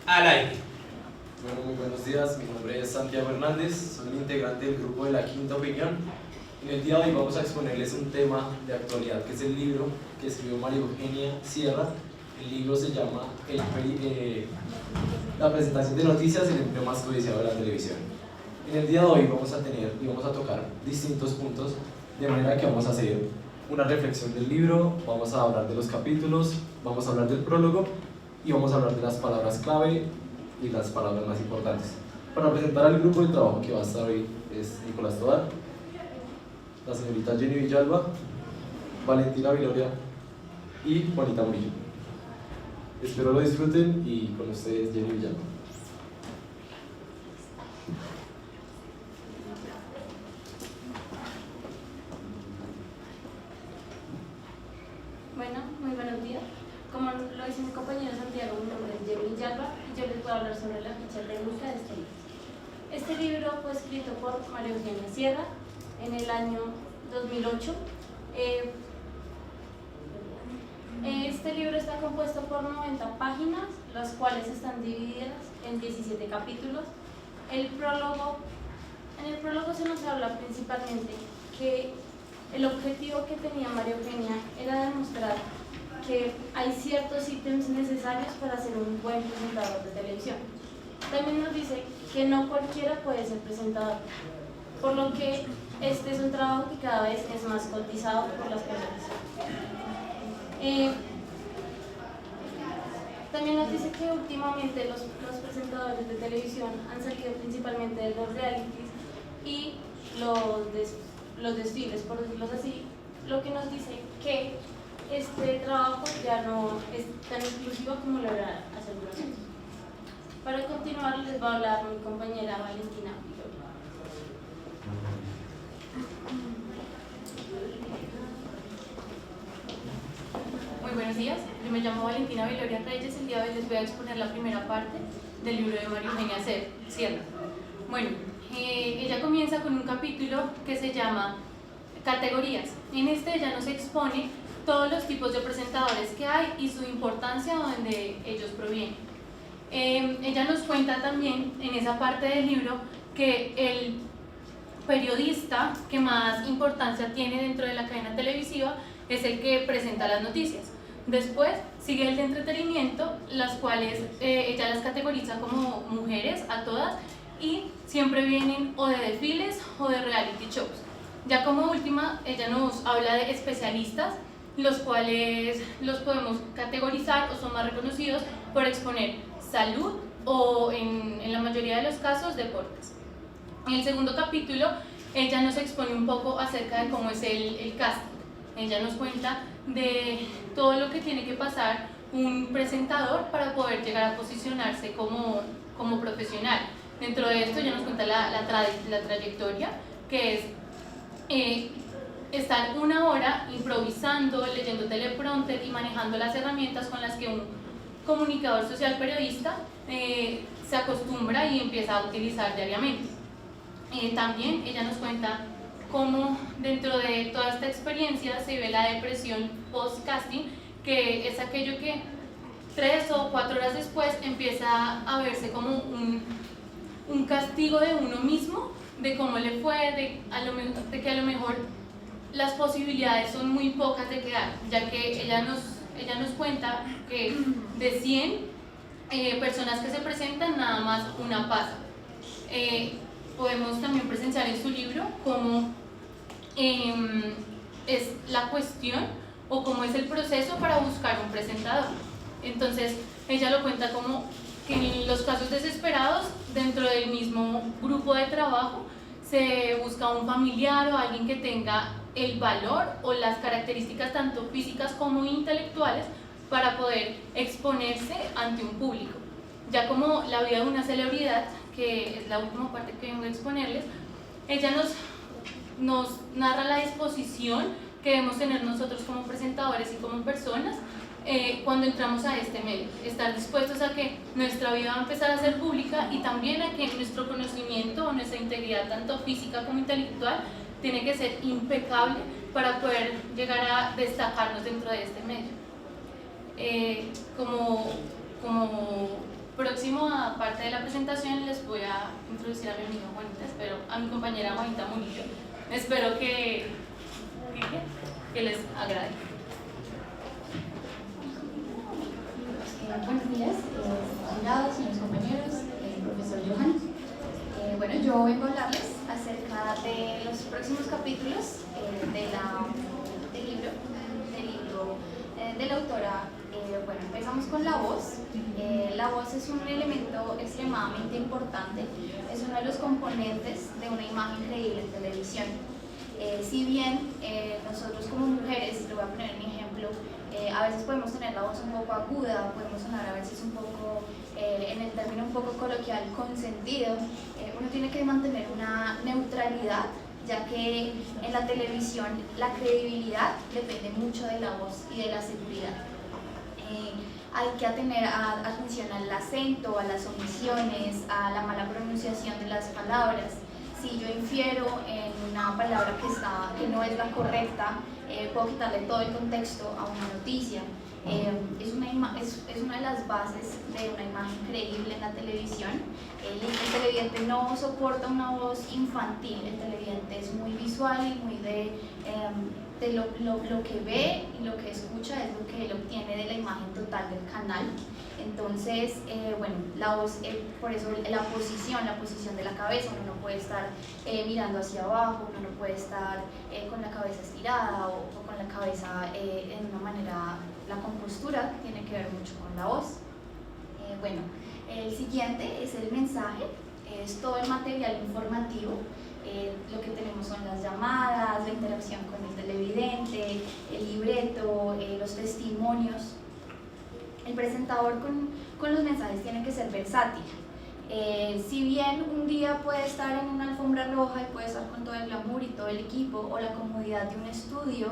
al aire. Bueno, muy buenos días, mi nombre es Santiago Hernández, soy un integrante del grupo de La Quinta Opinión. En el día de hoy vamos a exponerles un tema de actualidad que es el libro que escribió María Eugenia Sierra. El libro se llama La presentación de noticias, el empleo más codiciado de la televisión. En el día de hoy vamos a tener y vamos a tocar distintos puntos, de manera que vamos a hacer una reflexión del libro, vamos a hablar de los capítulos, vamos a hablar del prólogo y vamos a hablar de las palabras clave y las palabras más importantes. Para presentar al grupo de trabajo que va a estar hoy es Nicolás Tovar, la señorita Jenny Villalba, Valentina Viloria y Juanita Murillo. Espero lo disfruten y con ustedes Jenny Villalba. Bueno, muy buenos días. Como lo dice mi compañero Santiago, mi nombre es Jenny Villalba y yo les voy a hablar sobre la ficha técnica de este libro. Este libro fue escrito por María Eugenia Sierra en el año 2008. Este libro está compuesto por 90 páginas, las cuales están divididas en 17 capítulos. En el prólogo se nos habla principalmente que el objetivo que tenía María Eugenia era demostrar que hay ciertos ítems necesarios para ser un buen presentador de televisión. También nos dice que no cualquiera puede ser presentador, por lo que este es un trabajo que cada vez es más cotizado por las personas. También nos dice que últimamente los presentadores de televisión han salido principalmente de los realities y los desfiles, por decirlo así, lo que nos dice que este trabajo ya no es tan exclusivo como lo era hace algunos años. Para continuar les va a hablar mi compañera Valentina Viloria. Muy buenos días, yo me llamo Valentina Viloria Reyes. El día de hoy les voy a exponer la primera parte del libro de María Eugenia Sierra. Bueno, ella comienza con un capítulo que se llama Categorías. En este ella nos expone todos los tipos de presentadores que hay y su importancia donde ellos provienen. Ella nos cuenta también en esa parte del libro que el periodista que más importancia tiene dentro de la cadena televisiva es el que presenta las noticias. Después sigue el de entretenimiento, las cuales ella las categoriza como mujeres a todas y siempre vienen o de desfiles o de reality shows. Ya como última, ella nos habla de especialistas, los cuales los podemos categorizar o son más reconocidos por exponer salud o en la mayoría de los casos deportes. En el segundo capítulo ella nos expone un poco acerca de cómo es el casting. Ella nos cuenta de todo lo que tiene que pasar un presentador para poder llegar a posicionarse como profesional. Dentro de esto ella nos cuenta la trayectoria, que es estar una hora improvisando, leyendo teleprompter y manejando las herramientas con las que un comunicador social periodista se acostumbra y empieza a utilizar diariamente. También ella nos cuenta cómo dentro de toda esta experiencia se ve la depresión post-casting, que es aquello que 3 o 4 horas después empieza a verse como un castigo de uno mismo, de cómo le fue, de que a lo mejor las posibilidades son muy pocas de quedar, ya que ella nos cuenta que de 100 personas que se presentan, nada más una pasa. Podemos también presenciar en su libro cómo es la cuestión o cómo es el proceso para buscar un presentador. Entonces ella lo cuenta como que en los casos desesperados, dentro del mismo grupo de trabajo, se busca un familiar o alguien que tenga el valor o las características tanto físicas como intelectuales para poder exponerse ante un público. Ya como la vida de una celebridad, que es la última parte que vengo a exponerles, ella nos narra la disposición que debemos tener nosotros como presentadores y como personas cuando entramos a este medio, estar dispuestos a que nuestra vida va a empezar a ser pública y también a que nuestro conocimiento o nuestra integridad tanto física como intelectual tiene que ser impecable para poder llegar a destacarnos dentro de este medio. Como próximo última parte de la presentación les voy a introducir a mi amiga Juanita, a mi compañera Juanita Murillo. Espero que les agrade. Buenos días, señores compañeros, profesor Johan. Bueno, yo vengo a hablarles acerca de los próximos capítulos del libro de la autora. Bueno, empezamos con la voz. La voz es un elemento extremadamente importante, es uno de los componentes de una imagen creíble en televisión. Si bien nosotros como mujeres, le voy a poner mi ejemplo, a veces podemos tener la voz un poco aguda, podemos sonar a veces un poco, en el término un poco coloquial, consentido, uno tiene que mantener una neutralidad, ya que en la televisión la credibilidad depende mucho de la voz y de la seguridad. Hay que tener atención al acento, a las omisiones, a la mala pronunciación de las palabras. Si yo infiero en una palabra que no es la correcta, puedo quitarle todo el contexto a una noticia. Es una de las bases de una imagen creíble en la televisión. El televidente no soporta una voz infantil, el televidente es muy visual y muy de lo que ve y lo que escucha es lo que él obtiene de la imagen total del canal. Entonces, bueno, la voz, por eso la posición de la cabeza, uno no puede estar mirando hacia abajo, uno no puede estar con la cabeza estirada o con la cabeza en una manera, la compostura tiene que ver mucho con la voz. Bueno, el siguiente es el mensaje, es todo el material informativo. Lo que tenemos son las llamadas, la interacción con el televidente, el libreto, los testimonios. El presentador con los mensajes tiene que ser versátil. Si bien un día puede estar en una alfombra roja y puede estar con todo el glamour y todo el equipo o la comodidad de un estudio,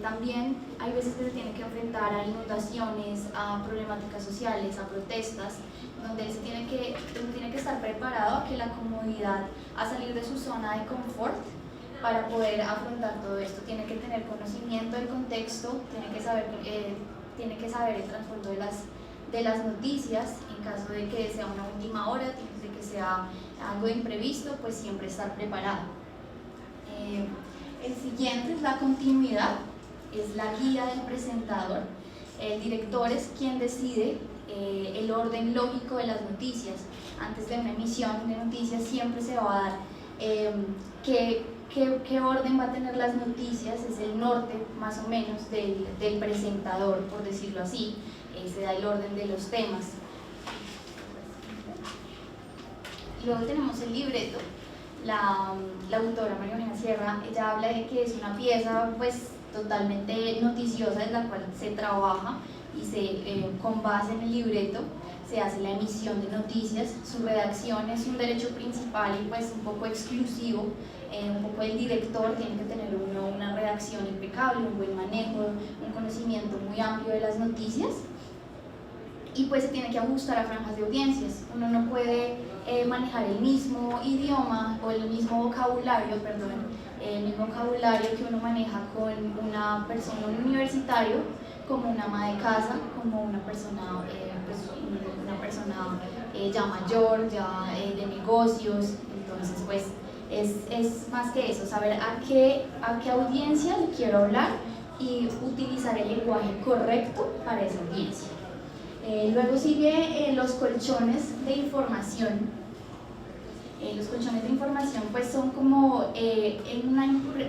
también hay veces que se tiene que enfrentar a inundaciones, a problemáticas sociales, a protestas, donde él tiene que estar preparado a que la comodidad, a salir de su zona de confort para poder afrontar todo esto. Tiene que tener conocimiento del contexto, tiene que saber el trasfondo de las noticias, en caso de que sea una última hora, de que sea algo de imprevisto, pues siempre estar preparado. El siguiente es la continuidad, es la guía del presentador. El director es quien decide el orden lógico de las noticias. Antes de una emisión de noticias siempre se va a dar qué orden va a tener las noticias, es el norte más o menos del presentador, por decirlo así, se da el orden de los temas. Luego tenemos el libreto. La autora María Eugenia Sierra, ella habla de que es una pieza pues totalmente noticiosa en la cual se trabaja y con base en el libreto se hace la emisión de noticias. Su redacción es un derecho principal y pues un poco exclusivo, un poco el director tiene que tener una redacción impecable, un buen manejo, un conocimiento muy amplio de las noticias y pues se tiene que ajustar a franjas de audiencias. Uno no puede manejar el mismo idioma o el mismo vocabulario, el mismo vocabulario que uno maneja con una persona, un universitario, como una ama de casa, como una persona ya mayor, ya de negocios. Entonces pues es más que eso, saber a qué audiencia le quiero hablar y utilizar el lenguaje correcto para esa audiencia. Luego sigue los colchones de información. Los colchones de información pues son como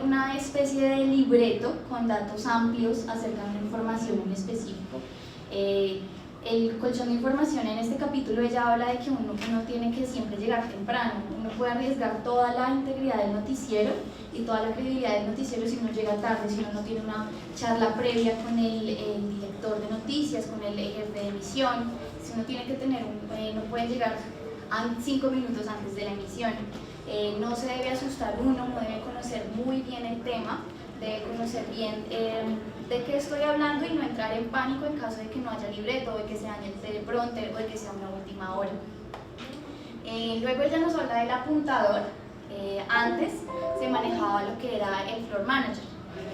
una especie de libreto con datos amplios acerca de una información en específico. El colchón de información en este capítulo ella habla de que uno tiene que siempre llegar temprano, uno puede arriesgar toda la integridad del noticiero y toda la credibilidad del noticiero si uno llega tarde, si uno no tiene una charla previa con el director de noticias, con el jefe de emisión, si uno tiene que tener no puede llegar 5 minutos antes de la emisión. No se debe asustar uno debe conocer muy bien el tema, debe conocer bien de qué estoy hablando y no entrar en pánico en caso de que no haya libreto, o de que se dañe el teleprompter o de que sea una última hora. Luego ella nos habla del apuntador. Antes se manejaba lo que era el floor manager.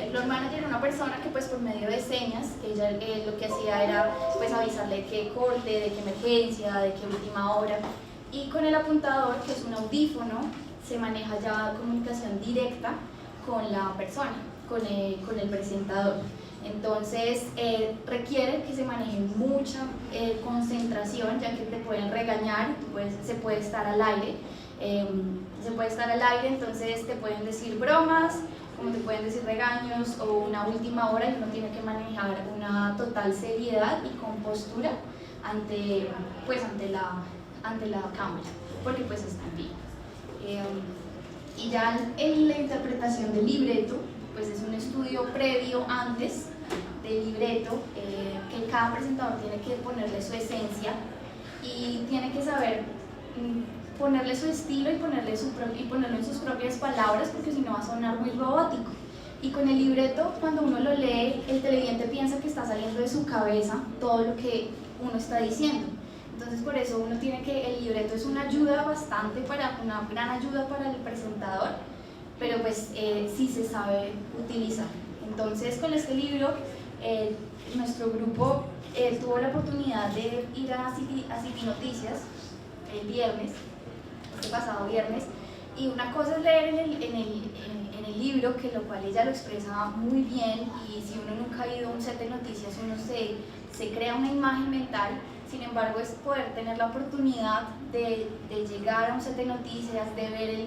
El floor manager era una persona que pues por medio de señas, ella lo que hacía era pues avisarle de qué corte, de qué emergencia, de qué última hora. Y con el apuntador, que es un audífono, se maneja ya comunicación directa con la persona, con el presentador. Entonces requiere que se maneje mucha concentración, ya que te pueden regañar, pues, se puede estar al aire, entonces te pueden decir bromas, como te pueden decir regaños o una última hora, y uno tiene que manejar una total seriedad y compostura ante la cámara, porque pues está en vivo. Y ya en la interpretación del libreto, pues es un estudio previo antes del libreto, que cada presentador tiene que ponerle su esencia y tiene que saber ponerle su estilo y ponerlo en sus propias palabras, porque si no va a sonar muy robótico. Y con el libreto, cuando uno lo lee, el televidente piensa que está saliendo de su cabeza todo lo que uno está diciendo. Entonces por eso el libreto es una gran ayuda para el presentador, pero pues sí se sabe utilizar. Entonces con este libro, nuestro grupo tuvo la oportunidad de ir a City Noticias este pasado viernes, y una cosa es leer en el libro, que lo cual ella lo expresa muy bien, y si uno nunca ha ido a un set de noticias, uno se crea una imagen mental. Sin embargo, es poder tener la oportunidad de llegar a un set de noticias, de ver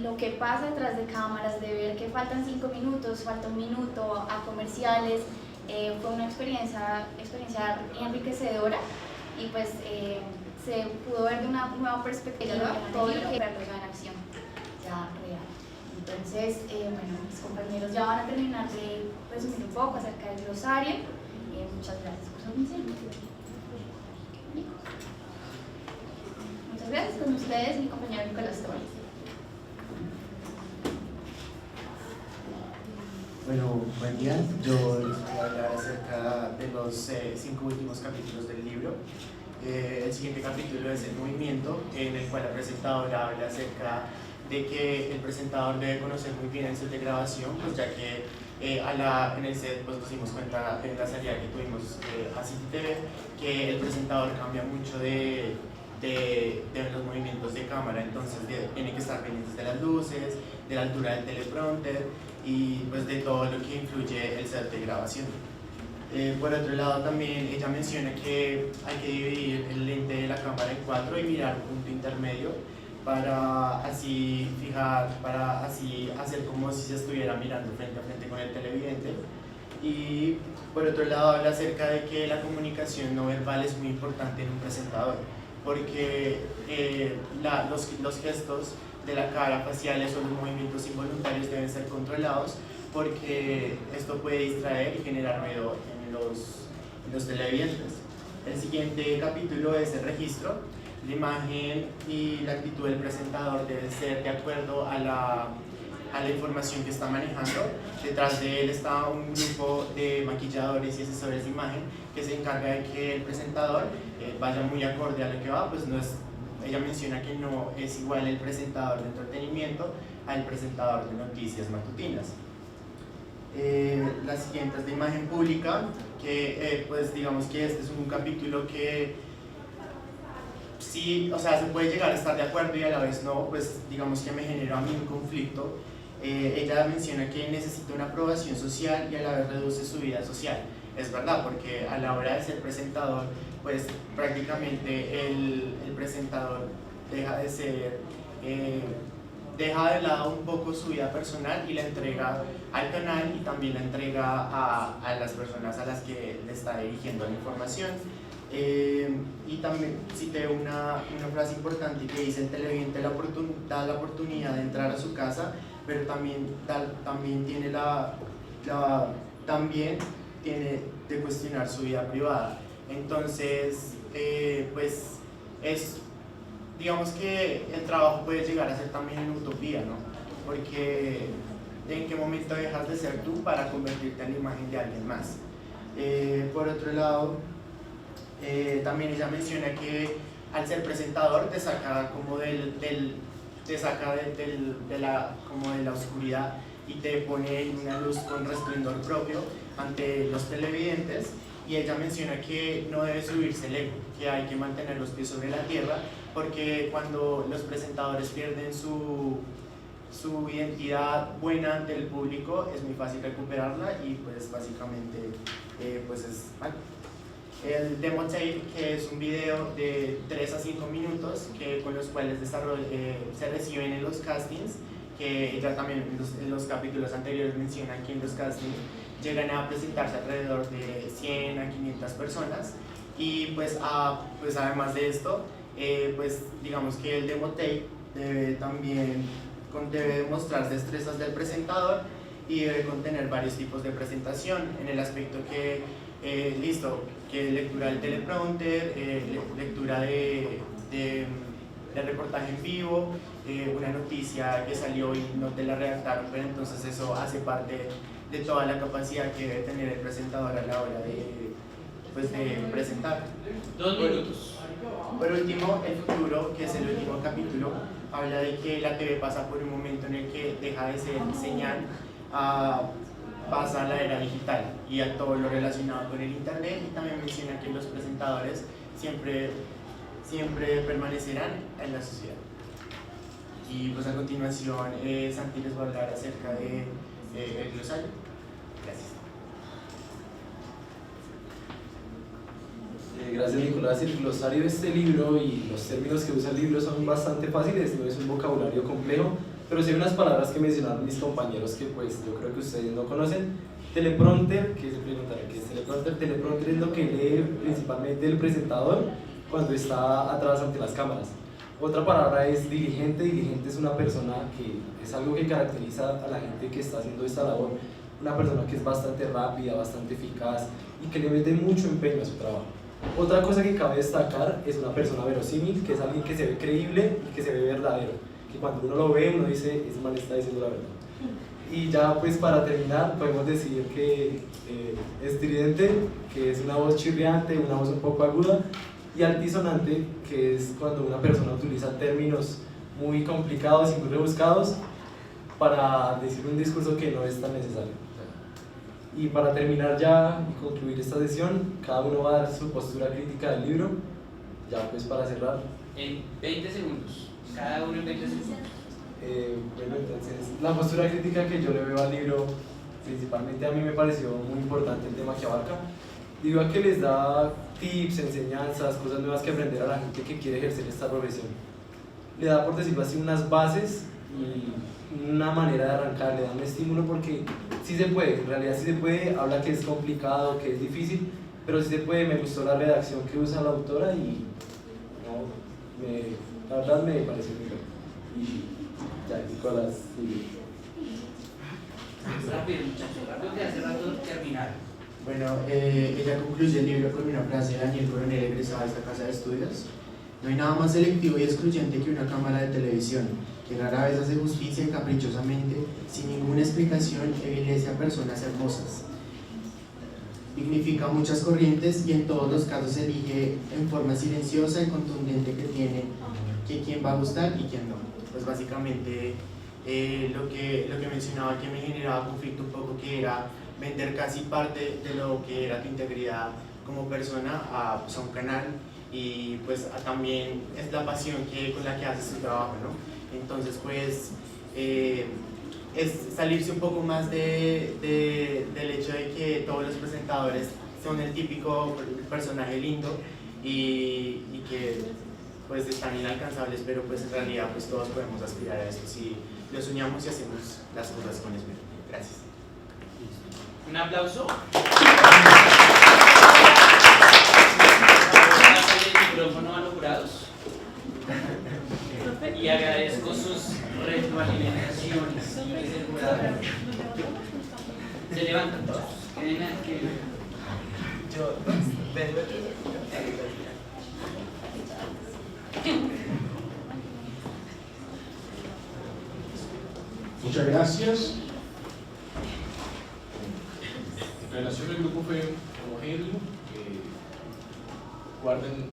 lo que pasa detrás de cámaras, de ver que faltan 5 minutos, falta 1 minuto a comerciales. Fue una experiencia enriquecedora, y pues se pudo ver de una nueva perspectiva todo lo que verlo en acción, ya real. Entonces, bueno, mis compañeros ya van a terminar de resumir un poco acerca del glosario. Muchas gracias por su atención. Muchas gracias. Con ustedes, mi compañero Nicolás Torres. Bueno, buen día. Yo les voy a hablar acerca de los 5 últimos capítulos del libro. El siguiente capítulo es el movimiento, en el cual la presentadora habla acerca de que el presentador debe conocer muy bien el set de grabación, pues ya que en el set pues, nos dimos cuenta en la salida que tuvimos a City TV que el presentador cambia mucho de los movimientos de cámara, entonces tiene que estar pendientes de las luces, de la altura del teleprompter y pues de todo lo que influye el set de grabación. Por otro lado, también ella menciona que hay que dividir el lente de la cámara en 4 y mirar un punto intermedio para así hacer como si se estuviera mirando frente a frente con el televidente. Y por otro lado, habla acerca de que la comunicación no verbal es muy importante en un presentador, porque los gestos de la cara, faciales o los movimientos involuntarios deben ser controlados, porque esto puede distraer y generar ruido en los televidentes. El siguiente capítulo es el registro. La imagen y la actitud del presentador deben ser de acuerdo a la información que está manejando. Detrás de él está un grupo de maquilladores y asesores de imagen que se encarga de que el presentador vaya muy acorde a lo que va, pues ella menciona que no es igual el presentador de entretenimiento al presentador de noticias matutinas. La siguiente es de imagen pública, que pues digamos que este es un capítulo que sí, o sea, se puede llegar a estar de acuerdo y a la vez no, pues digamos que me generó a mí un conflicto. Ella menciona que necesita una aprobación social y a la vez reduce su vida social. Es verdad, porque a la hora de ser presentador, pues prácticamente el presentador deja de lado un poco su vida personal y la entrega al canal y también la entrega a las personas a las que le está dirigiendo la información. Y también cité una frase importante que dice: el televidente da la oportunidad de entrar a su casa, pero también tiene de cuestionar su vida privada. Entonces, pues digamos que el trabajo puede llegar a ser también una utopía, ¿no? Porque ¿en qué momento dejas de ser tú para convertirte en la imagen de alguien más? Por otro lado, también ella menciona que al ser presentador te saca como de la oscuridad y te pone en una luz con resplandor propio ante los televidentes. Y ella menciona que no debe subirse el ego, que hay que mantener los pies sobre la tierra, porque cuando los presentadores pierden su identidad buena ante el público es muy fácil recuperarla y pues básicamente pues es mal. El demo tape, que es un video de 3 a 5 minutos con los cuales se reciben en los castings, que ella también en los capítulos anteriores menciona que en los castings llegan a presentarse alrededor de 100 a 500 personas y pues además de esto pues digamos que el demo tape debe demostrar destrezas del presentador y debe contener varios tipos de presentación en el aspecto que que lectura del teleprompter, lectura de reportaje en vivo, una noticia que salió y no te la redactaron, pero entonces eso hace parte de toda la capacidad que debe tener el presentador a la hora de presentar. 2 minutos. Por último, el futuro, que es el último capítulo, habla de que la TV pasa por un momento en el que deja de ser señal, pasa a la era digital y a todo lo relacionado con el internet, y también menciona que los presentadores siempre permanecerán en la sociedad. Y pues a continuación Santi les va a hablar acerca de el glosario. Gracias. Gracias, Nicolás. El glosario de este libro y los términos que usa el libro son bastante fáciles, no es un vocabulario complejo, pero sí hay unas palabras que mencionaron mis compañeros que pues yo creo que ustedes no conocen. Teleprompter, ¿qué se preguntarán qué es teleprompter? Teleprompter es lo que lee principalmente el presentador cuando está atrás ante las cámaras. Otra palabra es diligente. Diligente es una persona que es algo que caracteriza a la gente que está haciendo esta labor, una persona que es bastante rápida, bastante eficaz y que le mete mucho empeño a su trabajo. Otra cosa que cabe destacar es una persona verosímil, que es alguien que se ve creíble y que se ve verdadero, que cuando uno lo ve uno dice, ese man está diciendo la verdad. Y ya pues para terminar podemos decir que estridente, que es una voz chirriante, una voz un poco aguda, y altisonante, que es cuando una persona utiliza términos muy complicados y muy rebuscados para decir un discurso que no es tan necesario. Y para terminar ya y concluir esta sesión, cada uno va a dar su postura crítica del libro, ya pues para cerrar. En 20 segundos, cada uno en 20 segundos. Bueno, entonces, la postura crítica que yo le veo al libro, principalmente a mí me pareció muy importante el tema que abarca, debido a que les da tips, enseñanzas, cosas nuevas que aprender a la gente que quiere ejercer esta profesión. Le da, por decirlo así, unas bases y una manera de arrancar, le da un estímulo porque sí se puede, en realidad sí se puede, habla que es complicado, que es difícil, pero sí se puede. Me gustó la redacción que usa la autora y la verdad me pareció muy bien. Y ya, Nicolás, sí. Rápido, muchachos, rápido que hace rato terminar. Bueno, ella concluye el libro con una frase de Daniel Coronel, egresado de esta casa de estudios. No hay nada más selectivo y excluyente que una cámara de televisión, que rara vez hace justicia caprichosamente, sin ninguna explicación, evidencia a personas hermosas. Dignifica muchas corrientes y en todos los casos elige en forma silenciosa y contundente que tiene que quién va a gustar y quién no. Pues básicamente lo que mencionaba que me generaba conflicto un poco, que era vender casi parte de lo que era tu integridad como persona a un canal, y pues también es la pasión con la que haces tu trabajo, ¿no? Entonces pues es salirse un poco más del hecho de que todos los presentadores son el típico personaje lindo y que pues están inalcanzables, pero pues en realidad pues todos podemos aspirar a eso si lo soñamos y hacemos las cosas con esmero. Gracias. Un aplauso. El micrófono a los jurados. Y agradezco sus retroalimentaciones. Se levantan todos. Muchas gracias. La relación del grupo fue homogéneo. Guarden